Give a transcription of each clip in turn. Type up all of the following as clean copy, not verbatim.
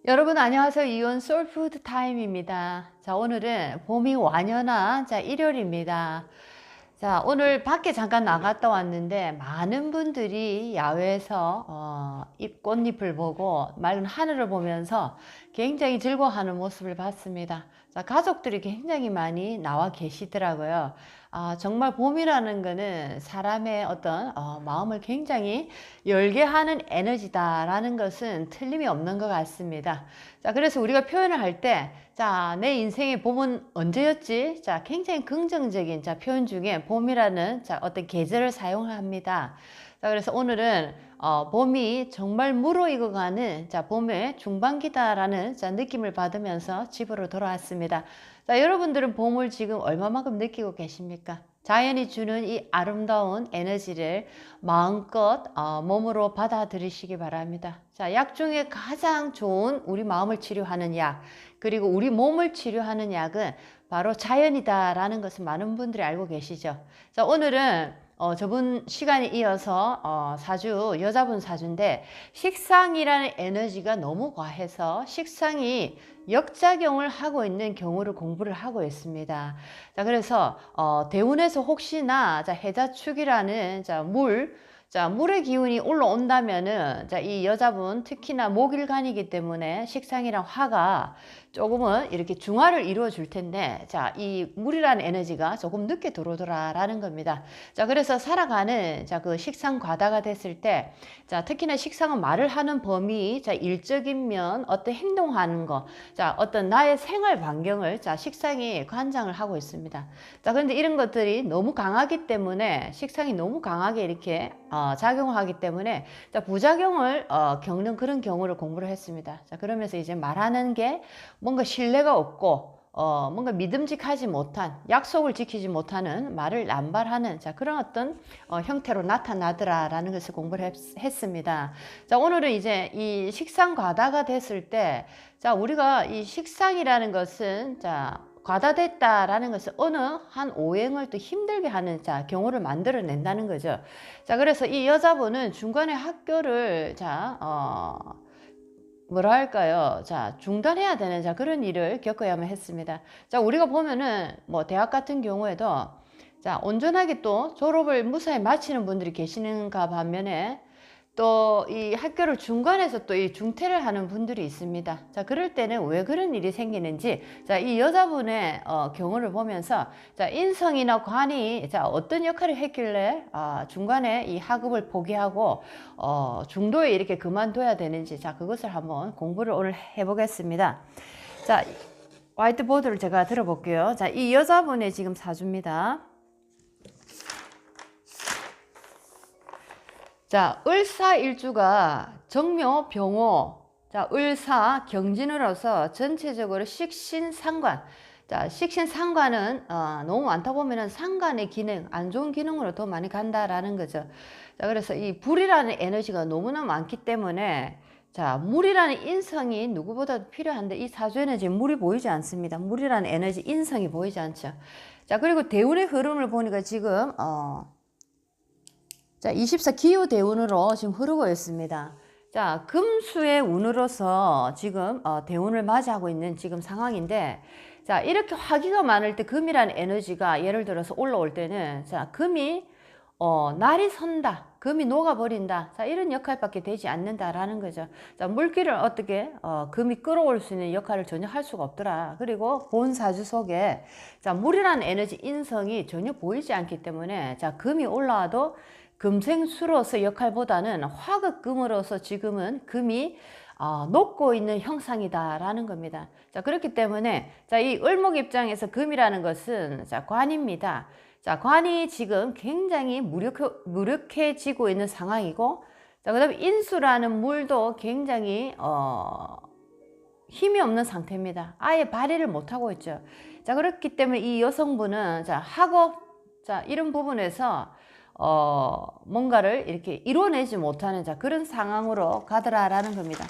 여러분 안녕하세요. 이온 소울푸드 타임입니다. 자, 오늘은 봄이 완연한 일요일입니다. 자, 오늘 밖에 잠깐 나갔다 왔는데 많은 분들이 야외에서 꽃잎을 보고 맑은 하늘을 보면서 굉장히 즐거워하는 모습을 봤습니다. 자, 가족들이 굉장히 많이 나와 계시더라고요. 정말 봄이라는 거는 사람의 어떤 마음을 굉장히 열게 하는 에너지다라는 것은 틀림이 없는 것 같습니다. 자, 그래서 우리가 표현을 할 때, 자, 내 인생의 봄은 언제였지? 자, 굉장히 긍정적인 표현 중에 봄이라는 어떤 계절을 사용합니다. 자, 그래서 오늘은 봄이 정말 무르익어가는 봄의 중반기다라는 느낌을 받으면서 집으로 돌아왔습니다. 자, 여러분들은 봄을 지금 얼마만큼 느끼고 계십니까? 자연이 주는 이 아름다운 에너지를 마음껏 몸으로 받아들이시기 바랍니다. 자, 약 중에 가장 좋은 우리 마음을 치료하는 약, 그리고 우리 몸을 치료하는 약은 바로 자연이다라는 것을 많은 분들이 알고 계시죠. 자, 오늘은 저번 시간에 이어서 사주, 여자분 사주인데 식상이라는 에너지가 너무 과해서 식상이 역작용을 하고 있는 경우를 공부를 하고 있습니다. 자, 그래서 대운에서 혹시나 해자축이라는 물의 기운이 올라온다면은 이 여자분 특히나 목일간이기 때문에 식상이랑 화가 조금은 이렇게 중화를 이루어 줄 텐데, 이 물이라는 에너지가 조금 늦게 들어오더라라는 겁니다. 자, 그래서 살아가는 그 식상 과다가 됐을 때, 특히나 식상은 말을 하는 범위, 일적인 어떤 행동하는 거, 어떤 나의 생활 반경을 식상이 관장을 하고 있습니다. 자, 그런데 이런 것들이 너무 강하기 때문에 식상이 너무 강하게 이렇게 작용을 하기 때문에 부작용을 겪는 그런 경우를 공부를 했습니다. 자, 그러면서 이제 말하는 게 뭔가 신뢰가 없고 뭔가 믿음직하지 못한, 약속을 지키지 못하는, 말을 남발하는 그런 어떤 형태로 나타나더라라는 것을 공부를 했습니다. 자, 오늘은 이제 이 식상 과다가 됐을 때, 우리가 이 식상이라는 것은 과다됐다라는 것은 어느 한 오행을 또 힘들게 하는 경우를 만들어낸다는 거죠. 자, 그래서 이 여자분은 중간에 학교를 뭐랄까요? 중단해야 되는 그런 일을 겪어야만 했습니다. 자, 우리가 보면은 뭐 대학 같은 경우에도 온전하게 또 졸업을 무사히 마치는 분들이 계시는가 반면에 또 이 학교를 중간에서 또 이 중퇴를 하는 분들이 있습니다. 자, 그럴 때는 왜 그런 일이 생기는지, 이 여자분의 경우를 보면서 인성이나 관이 어떤 역할을 했길래 중간에 이 학업을 포기하고 중도에 이렇게 그만둬야 되는지, 그것을 한번 공부를 오늘 해보겠습니다. 자, 화이트보드를 제가 들어볼게요. 자, 이 여자분의 지금 사주입니다. 자, 을사일주가 정묘, 병호, 을사, 경진으로서 전체적으로 식신상관. 자, 식신상관은 너무 많다 보면은 상관의 기능, 안 좋은 기능으로 더 많이 간다라는 거죠. 자, 그래서 이 불이라는 에너지가 너무나 많기 때문에 물이라는 인성이 누구보다도 필요한데 이 사주에는 지금 물이 보이지 않습니다. 물이라는 에너지, 인성이 보이지 않죠. 자, 그리고 대운의 흐름을 보니까 지금 24 기후 대운으로 지금 흐르고 있습니다. 자, 금수의 운으로서 지금 대운을 맞이하고 있는 지금 상황인데, 자, 이렇게 화기가 많을 때 금이라는 에너지가 예를 들어서 올라올 때는 금이 날이 선다, 금이 녹아버린다, 이런 역할밖에 되지 않는다라는 거죠. 자, 물기를 어떻게 금이 끌어올 수 있는 역할을 전혀 할 수가 없더라. 그리고 본 사주 속에 물이라는 에너지 인성이 전혀 보이지 않기 때문에 금이 올라와도 금생수로서 역할보다는 화극금으로서 지금은 금이 녹고 있는 형상이다라는 겁니다. 자, 그렇기 때문에 이 을목 입장에서 금이라는 것은 관입니다. 자, 관이 지금 굉장히 무력해지고 있는 상황이고, 자, 그다음에 인수라는 물도 굉장히 힘이 없는 상태입니다. 아예 발휘를 못하고 있죠. 자, 그렇기 때문에 이 여성분은 학업, 이런 부분에서 뭔가를 이렇게 이뤄내지 못하는 그런 상황으로 가더라라는 겁니다.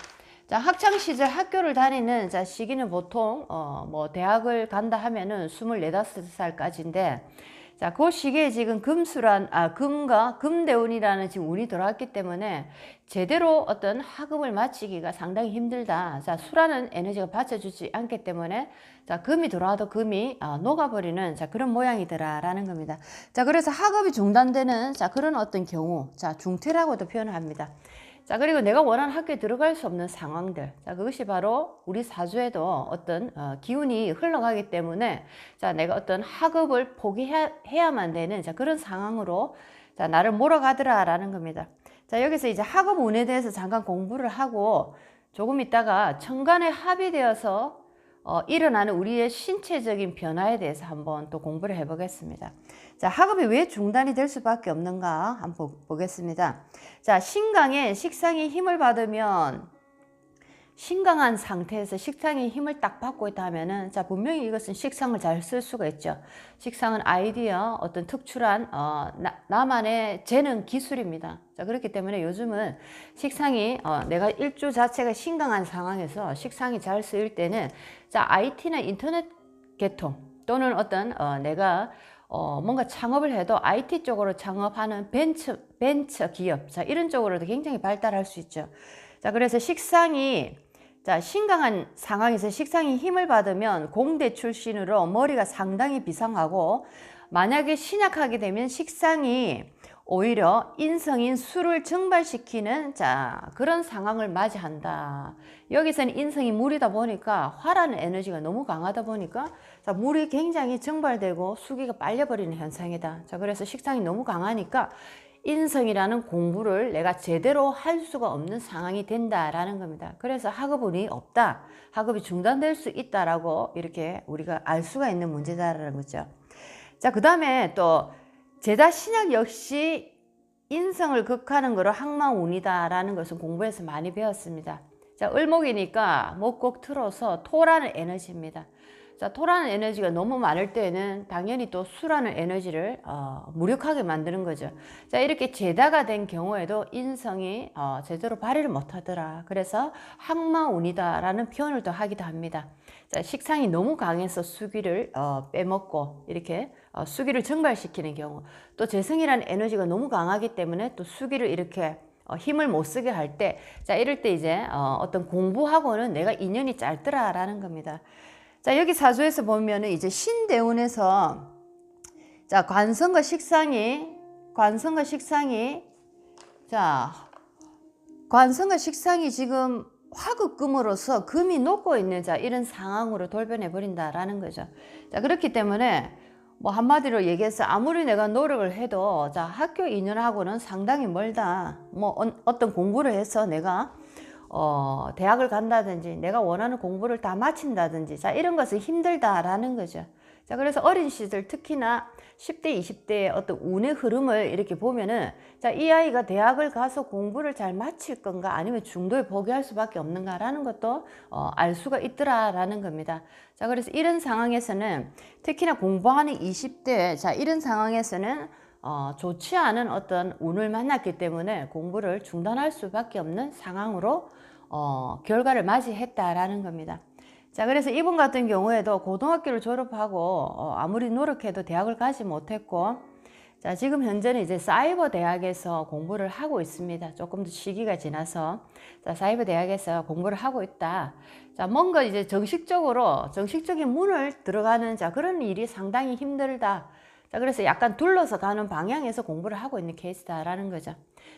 자, 학창 시절 학교를 다니는 시기는 보통 뭐 대학을 간다 하면은 24, 5살까지인데, 자, 그 시기에 지금 금과 금대운이라는 지금 운이 들어왔기 때문에 제대로 어떤 학업을 마치기가 상당히 힘들다. 자, 수라는 에너지가 받쳐주지 않기 때문에 자, 금이 들어와도 금이 녹아버리는 자, 그런 모양이더라라는 겁니다. 자, 그래서 학업이 중단되는 자, 그런 어떤 경우, 자, 중퇴라고도 표현을 합니다. 자, 그리고 내가 원하는 학교에 들어갈 수 없는 상황들. 자, 그것이 바로 우리 사주에도 어떤 기운이 흘러가기 때문에 자, 내가 어떤 학업을 포기해야만 되는 자, 그런 상황으로 자, 나를 몰아가더라라는 겁니다. 자, 여기서 이제 학업 운에 대해서 잠깐 공부를 하고 조금 있다가 천간에 합의되어서 일어나는 우리의 신체적인 변화에 대해서 한번 또 공부를 해보겠습니다. 자, 학업이 왜 중단이 될 수밖에 없는가 한번 보겠습니다. 자, 신강에 식상이 힘을 받으면 신강한 상태에서 식상이 힘을 딱 받고 있다 하면은 자, 분명히 이것은 식상을 잘 쓸 수가 있죠. 식상은 아이디어, 어떤 특출한 나만의 재능 기술입니다. 자, 그렇기 때문에 요즘은 식상이 내가 일주 자체가 신강한 상황에서 식상이 잘 쓰일 때는 자, IT나 인터넷 계통 또는 어떤 내가 뭔가 창업을 해도 IT 쪽으로 창업하는 벤처 기업, 자, 이런 쪽으로도 굉장히 발달할 수 있죠. 자, 그래서 식상이, 자, 신강한 상황에서 식상이 힘을 받으면 공대 출신으로 머리가 상당히 비상하고, 만약에 신약하게 되면 식상이 오히려 인성인 수를 증발시키는 자, 그런 상황을 맞이한다. 여기서는 인성이 물이다 보니까 화라는 에너지가 너무 강하다 보니까 자, 물이 굉장히 증발되고 수기가 빨려버리는 현상이다. 자, 그래서 식상이 너무 강하니까 인성이라는 공부를 내가 제대로 할 수가 없는 상황이 된다라는 겁니다. 그래서 학업운이 없다. 학업이 중단될 수 있다라고 이렇게 우리가 알 수가 있는 문제다라는 거죠. 자, 그 다음에 또 제자 신약 역시 인성을 극하는 거로 항마운이다라는 것은 공부에서 많이 배웠습니다. 자, 을목이니까 목곡 틀어서 토라는 에너지입니다. 자, 토라는 에너지가 너무 많을 때는 당연히 또 수라는 에너지를 무력하게 만드는 거죠. 자, 이렇게 제다가 된 경우에도 인성이 제대로 발휘를 못하더라. 그래서 항마운이다라는 표현을 또 하기도 합니다. 자, 식상이 너무 강해서 수기를 빼먹고 이렇게 수기를 증발시키는 경우, 또 재성이라는 에너지가 너무 강하기 때문에 또 수기를 이렇게 힘을 못 쓰게 할 때, 자, 이럴 때 이제 어떤 공부하고는 내가 인연이 짧더라라는 겁니다. 자, 여기 사주에서 보면은 이제 신대운에서 자, 관성과 식상이 자, 관성과 식상이 지금 화극금으로서 금이 녹고 있는 자, 이런 상황으로 돌변해 버린다라는 거죠. 자, 그렇기 때문에 뭐 한마디로 얘기해서 아무리 내가 노력을 해도 자, 학교 인연하고는 상당히 멀다. 뭐 어떤 공부를 해서 내가 대학을 간다든지 내가 원하는 공부를 다 마친다든지 자, 이런 것은 힘들다라는 거죠. 자, 그래서 어린 시절 특히나 10대, 20대의 어떤 운의 흐름을 이렇게 보면은 자, 이 아이가 대학을 가서 공부를 잘 마칠 건가 아니면 중도에 포기할 수밖에 없는가라는 것도 알 수가 있더라라는 겁니다. 자, 그래서 이런 상황에서는 특히나 공부하는 20대 자, 이런 상황에서는 좋지 않은 어떤 운을 만났기 때문에 공부를 중단할 수밖에 없는 상황으로 결과를 맞이했다라는 겁니다. 자, 그래서 이분 같은 경우에도 고등학교를 졸업하고 아무리 노력해도 대학을 가지 못했고, 자, 지금 현재는 이제 사이버 대학에서 공부를 하고 있습니다. 조금 더 시기가 지나서 자, 사이버 대학에서 공부를 하고 있다. 자, 뭔가 이제 정식적인 문을 들어가는 자, 그런 일이 상당히 힘들다. 자, 그래서 약간 둘러서 가는 방향에서 공부를 하고 있는 케이스다라는 거죠.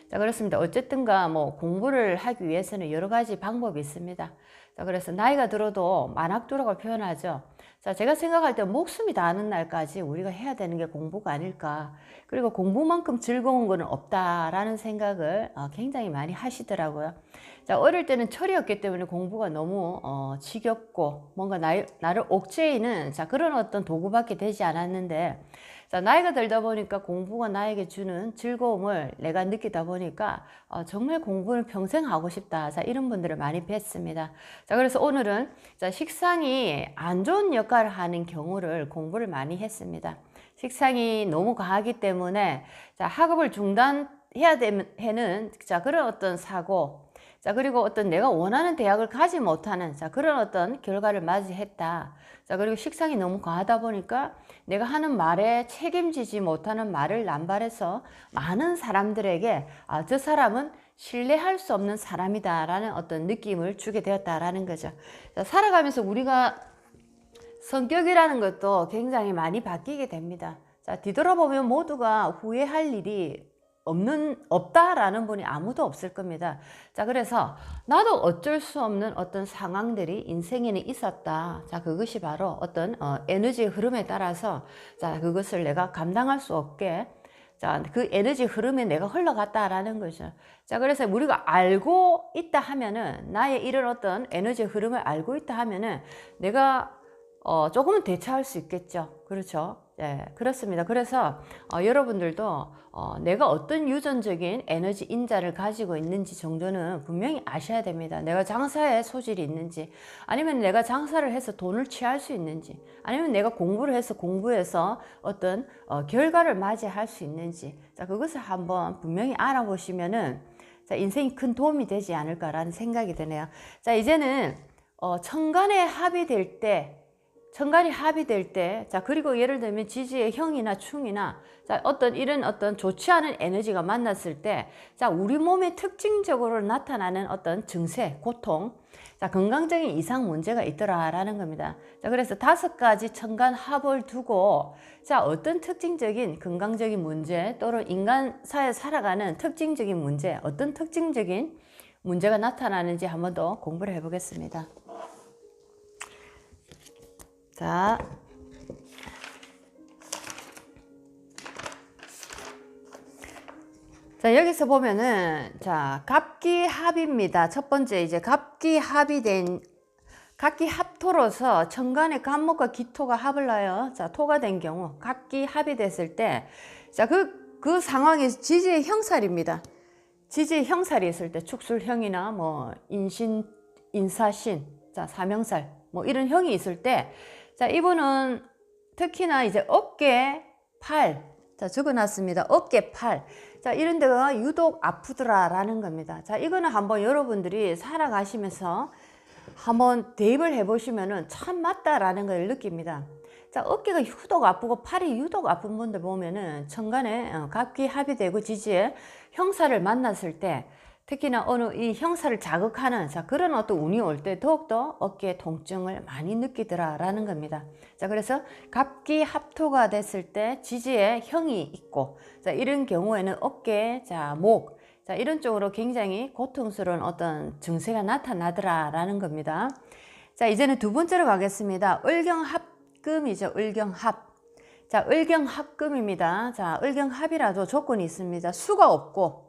자, 그렇습니다. 어쨌든가 뭐 공부를 하기 위해서는 여러 가지 방법이 있습니다. 자, 그래서 나이가 들어도 만학도라고 표현하죠. 자, 제가 생각할 때 목숨이 다하는 날까지 우리가 해야 되는 게 공부가 아닐까. 그리고 공부만큼 즐거운 거는 없다라는 생각을 굉장히 많이 하시더라고요. 자, 어릴 때는 철이었기 때문에 공부가 너무 지겹고 뭔가 나를 옥죄이는 자, 그런 어떤 도구밖에 되지 않았는데, 자, 나이가 들다 보니까 공부가 나에게 주는 즐거움을 내가 느끼다 보니까 정말 공부를 평생 하고 싶다. 자, 이런 분들을 많이 뵀습니다. 자, 그래서 오늘은 자, 식상이 안 좋은 역할을 하는 경우를 공부를 많이 했습니다. 식상이 너무 과하기 때문에 자, 학업을 중단해야 되는 자, 그런 어떤 사고, 자, 그리고 어떤 내가 원하는 대학을 가지 못하는, 자, 그런 어떤 결과를 맞이했다. 자, 그리고 식상이 너무 과하다 보니까 내가 하는 말에 책임지지 못하는 말을 남발해서 많은 사람들에게 저 사람은 신뢰할 수 없는 사람이다라는 어떤 느낌을 주게 되었다라는 거죠. 자, 살아가면서 우리가 성격이라는 것도 굉장히 많이 바뀌게 됩니다. 자, 뒤돌아보면 모두가 후회할 일이 없다라는 분이 아무도 없을 겁니다. 자, 그래서 나도 어쩔 수 없는 어떤 상황들이 인생에는 있었다. 자, 그것이 바로 어떤 에너지의 흐름에 따라서 자, 그것을 내가 감당할 수 없게 자, 그 에너지 흐름에 내가 흘러갔다라는 거죠. 자, 그래서 우리가 알고 있다 하면은 나의 이런 어떤 에너지 흐름을 알고 있다 하면은 내가 조금은 대처할 수 있겠죠. 그렇죠. 예, 그렇습니다. 그래서 여러분들도 내가 어떤 유전적인 에너지 인자를 가지고 있는지 정도는 분명히 아셔야 됩니다. 내가 장사에 소질이 있는지, 아니면 내가 장사를 해서 돈을 취할 수 있는지, 아니면 내가 공부를 해서 공부해서 어떤 결과를 맞이할 수 있는지, 자, 그것을 한번 분명히 알아보시면은 자, 인생이 큰 도움이 되지 않을까라는 생각이 드네요. 자, 이제는 천간이 합의될 때, 자, 그리고 예를 들면 지지의 형이나 충이나, 자, 이런 어떤 좋지 않은 에너지가 만났을 때, 자, 우리 몸에 특징적으로 나타나는 어떤 증세, 고통, 자, 건강적인 이상 문제가 있더라라는 겁니다. 자, 그래서 5가지 천간 합을 두고, 자, 어떤 특징적인 건강적인 문제, 또는 인간사에 살아가는 특징적인 문제, 어떤 특징적인 문제가 나타나는지 한번 더 공부를 해보겠습니다. 자, 여기서 보면은, 자, 갑기합입니다. 첫 번째, 이제 갑기합토로서 천간의 갑목과 기토가 합을 나요. 자, 토가 된 경우, 갑기합이 됐을 때, 자, 그 상황이 지지의 형살입니다. 지지의 형살이 있을 때, 축술형이나 뭐, 인사신, 자, 사명살, 뭐, 이런 형이 있을 때, 자, 이분은 특히나 이제 어깨, 팔, 자, 적어놨습니다. 어깨, 팔. 자, 이런 데가 유독 아프더라라는 겁니다. 자, 이거는 한번 여러분들이 살아가시면서 한번 대입을 해보시면은 참 맞다라는 걸 느낍니다. 자, 어깨가 유독 아프고 팔이 유독 아픈 분들 보면은 천간에 갑기 합의되고 지지에 형사를 만났을 때 특히나 이 형사를 자극하는 자, 그런 어떤 운이 올 때 더욱더 어깨 통증을 많이 느끼더라라는 겁니다. 자, 그래서 갑기 합토가 됐을 때 지지에 형이 있고, 자, 이런 경우에는 어깨, 자, 목, 자, 이런 쪽으로 굉장히 고통스러운 어떤 증세가 나타나더라라는 겁니다. 자, 이제는 두 번째로 가겠습니다. 을경합금이죠. 을경합. 자, 을경합금입니다. 자, 을경합이라도 조건이 있습니다. 수가 없고,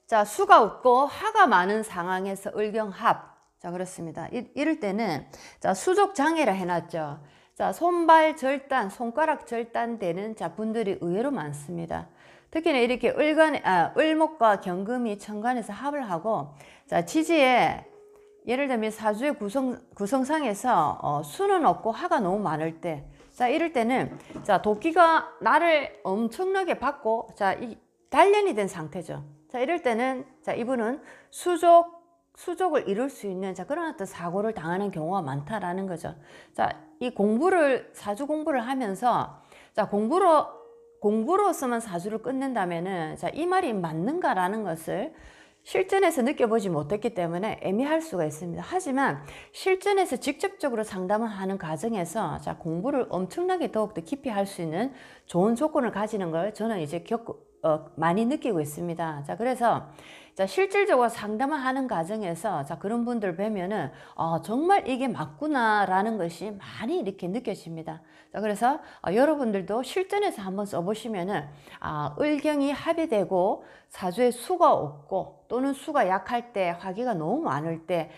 자, 수가 없고 화가 많은 상황에서 을경합. 자, 그렇습니다. 이럴 때는 자, 수족 장애라 해놨죠. 자, 손발 절단, 손가락 절단되는 자, 분들이 의외로 많습니다. 특히나 이렇게 을목과 경금이 천간에서 합을 하고, 자, 지지에 예를 들면 사주의 구성상에서 수는 없고 화가 너무 많을 때, 자, 이럴 때는 자, 도끼가 나를 엄청나게 받고, 자, 단련이 된 상태죠. 자, 이럴 때는 자, 이분은 수족을 이룰 수 있는 자, 그런 어떤 사고를 당하는 경우가 많다라는 거죠. 자, 이 사주 공부를 하면서 자, 공부로서만 사주를 끝낸다면은 자, 이 말이 맞는가라는 것을 실전에서 느껴보지 못했기 때문에 애매할 수가 있습니다. 하지만 실전에서 직접적으로 상담을 하는 과정에서 자, 공부를 엄청나게 더욱더 깊이 할 수 있는 좋은 조건을 가지는 걸 저는 이제 많이 느끼고 있습니다. 자, 그래서 자, 실질적으로 상담을 하는 과정에서 자, 그런 분들 뵈면은 정말 이게 맞구나라는 것이 많이 이렇게 느껴집니다. 자, 그래서 여러분들도 실전에서 한번 써보시면은 을경이 합의되고 사주에 수가 없고 또는 수가 약할 때 화기가 너무 많을 때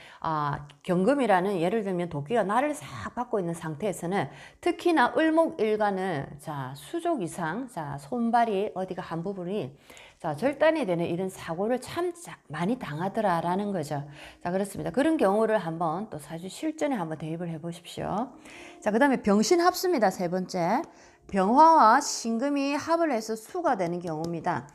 경금이라는 예를 들면 도끼가 나를 싹 받고 있는 상태에서는 특히나 을목일간은 자, 수족 이상 자, 손발이 어디가 한 부분이 자, 절단이 되는 이런 사고를 참 많이 당하더라라는 거죠. 자, 그렇습니다. 그런 경우를 한번 또 사주 실전에 한번 대입을 해 보십시오. 자, 그 다음에 병신합수입니다. 세 번째. 병화와 신금이 합을 해서 수가 되는 경우입니다.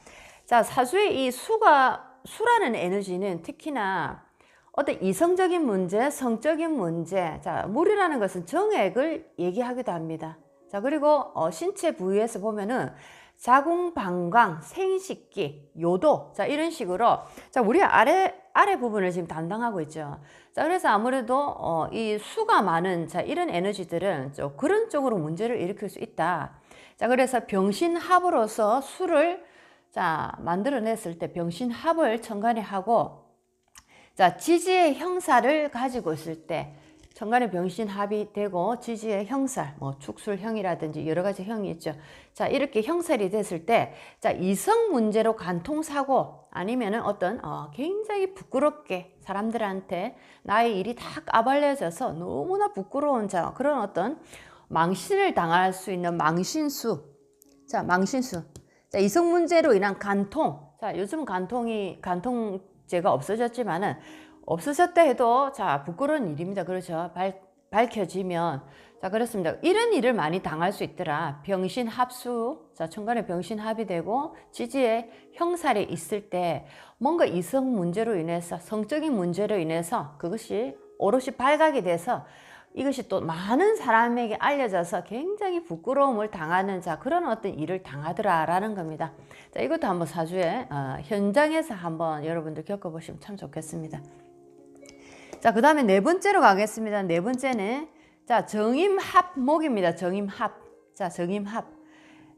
자, 사주에 이 수가 수라는 에너지는 특히나 어떤 이성적인 문제, 성적인 문제, 자, 물이라는 것은 정액을 얘기하기도 합니다. 자, 그리고 신체 부위에서 보면은 자궁, 방광, 생식기, 요도, 자, 이런 식으로, 자, 우리 아래 부분을 지금 담당하고 있죠. 자, 그래서 아무래도 이 수가 많은, 자, 이런 에너지들은 좀 그런 쪽으로 문제를 일으킬 수 있다. 자, 그래서 병신합으로서 수를, 자, 만들어냈을 때 병신합을 천간에 하고, 자, 지지의 형사를 가지고 있을 때 천간에 병신합이 되고 지지의 형살, 뭐 축술형이라든지 여러 가지 형이 있죠. 자, 이렇게 형살이 됐을 때, 자, 이성 문제로 간통사고 아니면은 어떤 굉장히 부끄럽게 사람들한테 나의 일이 다 까발려져서 너무나 부끄러운 자, 그런 어떤 망신을 당할 수 있는 망신수. 자, 망신수. 자, 이성 문제로 인한 간통. 자, 요즘 간통죄가 없어졌지만은 없어졌다 해도 자, 부끄러운 일입니다. 그렇죠. 밝혀지면. 자, 그렇습니다. 이런 일을 많이 당할 수 있더라. 병신합수. 자, 천간에 병신합이 되고 지지에 형살이 있을 때 뭔가 이성 문제로 인해서, 성적인 문제로 인해서 그것이 오롯이 발각이 돼서 이것이 또 많은 사람에게 알려져서 굉장히 부끄러움을 당하는, 자, 그런 어떤 일을 당하더라라는 겁니다. 자, 이것도 한번 사주에 현장에서 한번 여러분들 겪어보시면 참 좋겠습니다. 자, 그 다음에 네 번째로 가겠습니다. 네 번째는, 자, 정임합목입니다. 정임합. 자, 정임합.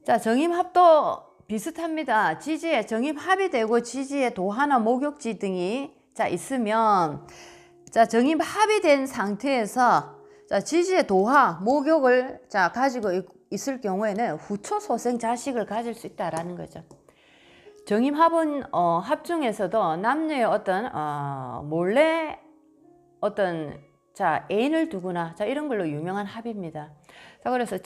자, 정임합도 비슷합니다. 지지에 정임합이 되고 지지에 도화나 목욕지 등이, 자, 있으면, 자, 정임합이 된 상태에서, 자, 지지의 도화, 목욕을, 자, 가지고 있을 경우에는 후초소생 자식을 가질 수 있다라는 거죠. 정임합은 합 중에서도 남녀의 어떤 몰래 어떤, 자, 애인을 두거나, 자, 이런 걸로 유명한 합입니다. 자, 그래서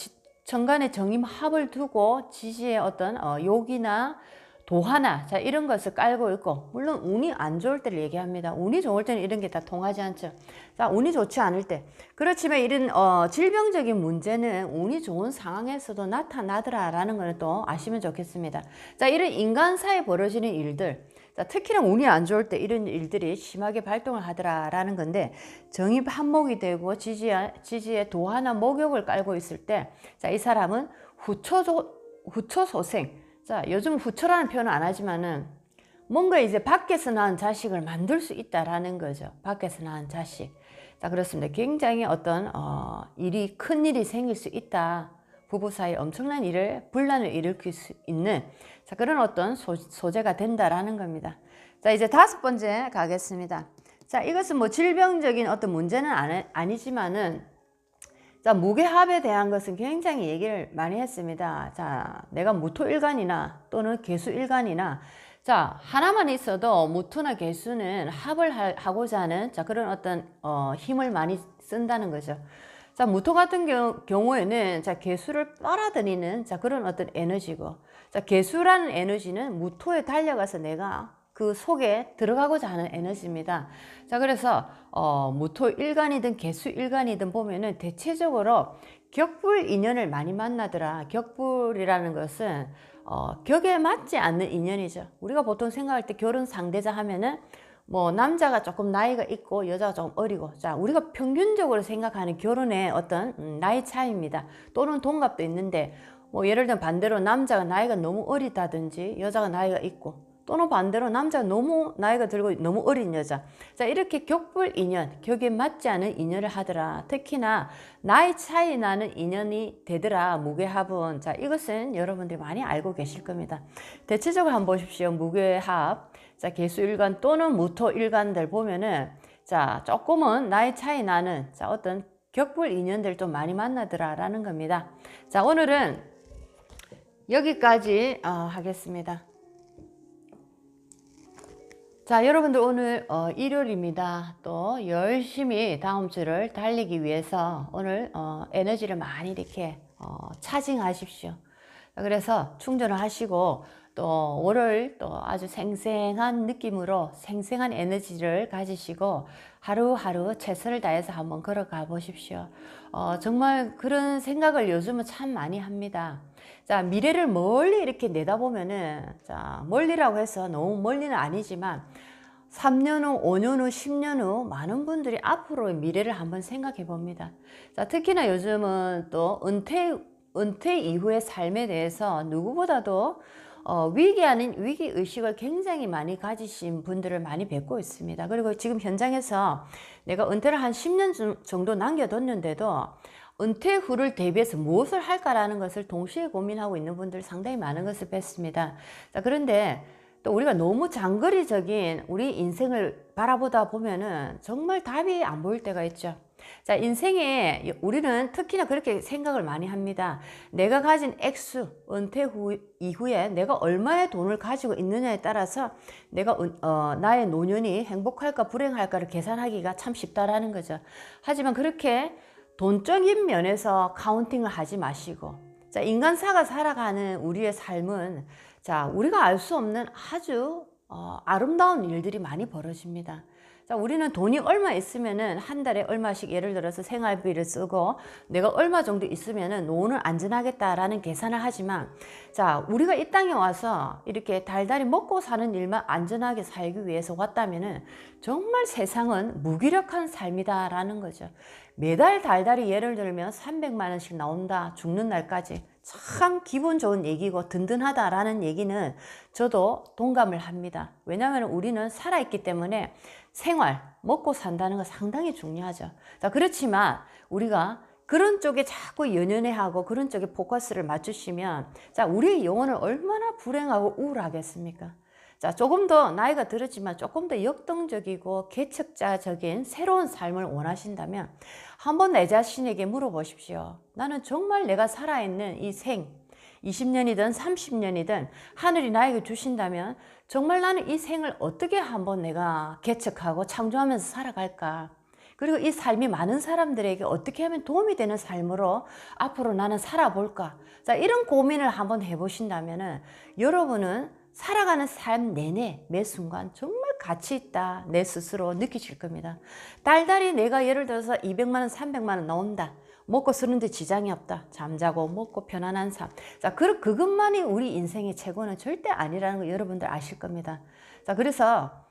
천간에 정임합을 두고 지지의 어떤 욕이나 도화나, 자, 이런 것을 깔고 있고, 물론 운이 안 좋을 때를 얘기합니다. 운이 좋을 때는 이런 게 다 통하지 않죠. 자, 운이 좋지 않을 때. 그렇지만 이런 질병적인 문제는 운이 좋은 상황에서도 나타나더라라는 걸 또 아시면 좋겠습니다. 자, 이런 인간사에 벌어지는 일들, 자, 특히나 운이 안 좋을 때 이런 일들이 심하게 발동을 하더라라는 건데, 정입합목이 되고 지지에 도화나 목욕을 깔고 있을 때, 자, 이 사람은 후초소생. 자, 요즘 후초라는 표현은 안 하지만은 뭔가 이제 밖에서 낳은 자식을 만들 수 있다라는 거죠. 밖에서 낳은 자식. 자, 그렇습니다. 굉장히 어떤 큰 일이 생길 수 있다. 부부 사이에 엄청난 분란을 일으킬 수 있는, 자, 그런 어떤 소재가 된다라는 겁니다. 자, 이제 다섯 번째 가겠습니다. 자, 이것은 뭐 질병적인 어떤 문제는 아니지만은, 자, 무게합에 대한 것은 굉장히 얘기를 많이 했습니다. 자, 내가 무토일간이나 또는 개수일간이나, 자, 하나만 있어도 무토나 개수는 합을 하고자 하는, 자, 그런 어떤 힘을 많이 쓴다는 거죠. 자, 무토 같은 경우에는, 자, 개수를 빨아들이는, 자, 그런 어떤 에너지고, 자, 개수라는 에너지는 무토에 달려가서 내가 그 속에 들어가고자 하는 에너지입니다. 자, 그래서 무토일간이든 개수일간이든 보면은 대체적으로 격불 인연을 많이 만나더라. 격불이라는 것은 격에 맞지 않는 인연이죠. 우리가 보통 생각할 때 결혼 상대자 하면은 뭐 남자가 조금 나이가 있고 여자가 조금 어리고, 자, 우리가 평균적으로 생각하는 결혼의 어떤 나이 차이입니다. 또는 동갑도 있는데, 뭐 예를 들면 반대로 남자가 나이가 너무 어리다든지 여자가 나이가 있고, 또는 반대로 남자가 너무 나이가 들고 너무 어린 여자, 자, 이렇게 격불 인연, 격에 맞지 않은 인연을 하더라. 특히나 나이 차이 나는 인연이 되더라, 무게합은. 자, 이것은 여러분들이 많이 알고 계실 겁니다. 대체적으로 한번 보십시오. 무게합, 자, 개수일간 또는 무토일간들 보면은, 자, 조금은 나이 차이 나는, 자, 어떤 격불 인연들 좀 많이 만나더라라는 겁니다. 자, 오늘은 여기까지 하겠습니다. 자, 여러분들 오늘 일요일입니다. 또 열심히 다음 주를 달리기 위해서 오늘 에너지를 많이 이렇게 차징하십시오. 그래서 충전을 하시고, 또 월요일 또 아주 생생한 느낌으로 생생한 에너지를 가지시고 하루하루 최선을 다해서 한번 걸어가 보십시오. 정말 그런 생각을 요즘은 참 많이 합니다. 자, 미래를 멀리 이렇게 내다보면은, 자, 멀리라고 해서 너무 멀리는 아니지만 3년 후, 5년 후, 10년 후 많은 분들이 앞으로의 미래를 한번 생각해 봅니다. 자, 특히나 요즘은 또 은퇴 이후의 삶에 대해서 누구보다도 위기 아닌 위기 의식을 굉장히 많이 가지신 분들을 많이 뵙고 있습니다. 그리고 지금 현장에서 내가 은퇴를 한 10년 정도 남겨뒀는데도 은퇴 후를 대비해서 무엇을 할까라는 것을 동시에 고민하고 있는 분들 상당히 많은 것을 뵀습니다. 자, 그런데 또 우리가 너무 장거리적인 우리 인생을 바라보다 보면은 정말 답이 안 보일 때가 있죠. 자, 인생에 우리는 특히나 그렇게 생각을 많이 합니다. 내가 가진 액수, 은퇴 후 이후에 내가 얼마의 돈을 가지고 있느냐에 따라서 내가 나의 노년이 행복할까 불행할까를 계산하기가 참 쉽다라는 거죠. 하지만 그렇게 돈적인 면에서 카운팅을 하지 마시고, 자, 인간사가 살아가는 우리의 삶은, 자, 우리가 알 수 없는 아주 아름다운 일들이 많이 벌어집니다. 자, 우리는 돈이 얼마 있으면은 한 달에 얼마씩 예를 들어서 생활비를 쓰고 내가 얼마 정도 있으면은 노후는 안전하겠다라는 계산을 하지만, 자, 우리가 이 땅에 와서 이렇게 달달이 먹고 사는 일만 안전하게 살기 위해서 왔다면은 정말 세상은 무기력한 삶이다라는 거죠. 매달 달달이 예를 들면 300만 원씩 나온다, 죽는 날까지. 참 기분 좋은 얘기고 든든하다라는 얘기는 저도 동감을 합니다. 왜냐하면 우리는 살아있기 때문에 생활, 먹고 산다는 거 상당히 중요하죠. 자, 그렇지만 우리가 그런 쪽에 자꾸 연연해하고 그런 쪽에 포커스를 맞추시면, 자, 우리의 영혼은 얼마나 불행하고 우울하겠습니까? 자, 조금 더 나이가 들었지만 조금 더 역동적이고 개척자적인 새로운 삶을 원하신다면 한번 내 자신에게 물어보십시오. 나는 정말 내가 살아있는 이 20년이든 30년이든 하늘이 나에게 주신다면 정말 나는 이 생을 어떻게 한번 내가 개척하고 창조하면서 살아갈까? 그리고 이 삶이 많은 사람들에게 어떻게 하면 도움이 되는 삶으로 앞으로 나는 살아볼까? 자, 이런 고민을 한번 해보신다면은 여러분은 살아가는 삶 내내 매 순간 정말 가치 있다 내 스스로 느끼실 겁니다. 달달이 내가 예를 들어서 200만 원, 300만 원 나온다. 먹고 쓰는데 지장이 없다. 잠자고 먹고 편안한 삶. 자, 그것만이 우리 인생의 최고는 절대 아니라는 거 여러분들 아실 겁니다. 자, 그래서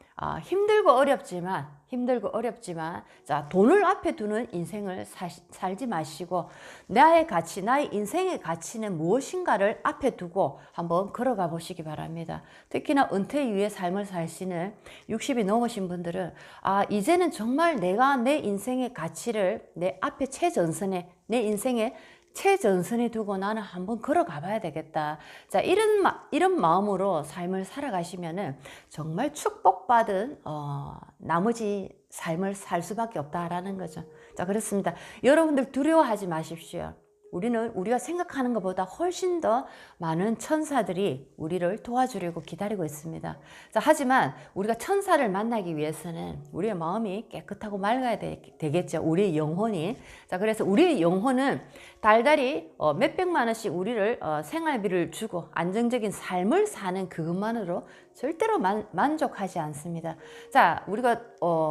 힘들고 어렵지만 자, 돈을 앞에 두는 인생을 살지 마시고 나의 가치, 나의 인생의 가치는 무엇인가를 앞에 두고 한번 걸어가 보시기 바랍니다. 특히나 은퇴 이후의 삶을 사시는 60이 넘으신 분들은 이제는 정말 내가 내 인생의 가치를 내 앞에 내 인생의 최전선에 두고 나는 한번 걸어가 봐야 되겠다. 자, 이런 마음으로 삶을 살아가시면은 정말 축복받은 나머지 삶을 살 수밖에 없다라는 거죠. 자, 그렇습니다. 여러분들 두려워하지 마십시오. 우리가 생각하는 것보다 훨씬 더 많은 천사들이 우리를 도와주려고 기다리고 있습니다. 자, 하지만 우리가 천사를 만나기 위해서는 우리의 마음이 깨끗하고 맑아야 되겠죠. 우리의 영혼이. 자, 그래서 우리의 영혼은 달달이 몇백만 원씩 우리를 생활비를 주고 안정적인 삶을 사는 그것만으로 절대로 만족하지 않습니다. 자, 우리가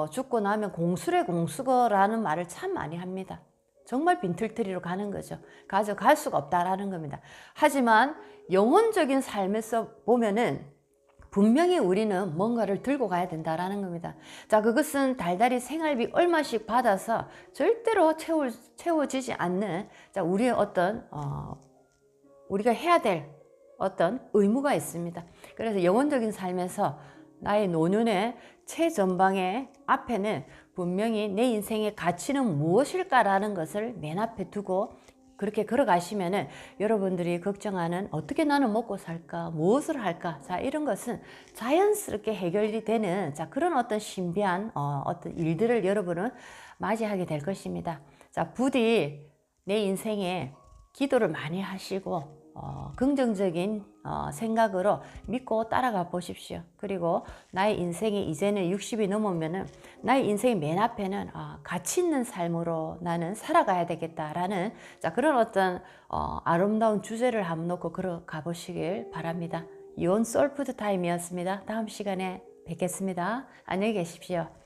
죽고 나면 공수래 공수거라는 말을 참 많이 합니다. 정말 빈털터리로 가는 거죠. 가져갈 수가 없다라는 겁니다. 하지만 영혼적인 삶에서 보면은 분명히 우리는 뭔가를 들고 가야 된다라는 겁니다. 자, 그것은 달달이 생활비 얼마씩 받아서 절대로 채워지지 않는, 자, 우리의 어떤 우리가 해야 될 어떤 의무가 있습니다. 그래서 영혼적인 삶에서 나의 노년의 최전방의 앞에는 분명히 내 인생의 가치는 무엇일까라는 것을 맨 앞에 두고 그렇게 걸어가시면은 여러분들이 걱정하는 어떻게 나는 먹고 살까, 무엇을 할까, 자, 이런 것은 자연스럽게 해결이 되는, 자, 그런 어떤 신비한 어떤 일들을 여러분은 맞이하게 될 것입니다. 자, 부디 내 인생에 기도를 많이 하시고 긍정적인 생각으로 믿고 따라가 보십시오. 그리고 나의 인생이 이제는 60이 넘으면은 나의 인생의 맨 앞에는 가치 있는 삶으로 나는 살아가야 되겠다라는, 자, 그런 어떤 아름다운 주제를 한번 놓고 걸어가 보시길 바랍니다. 이온 소울푸드 타임이었습니다. 다음 시간에 뵙겠습니다. 안녕히 계십시오.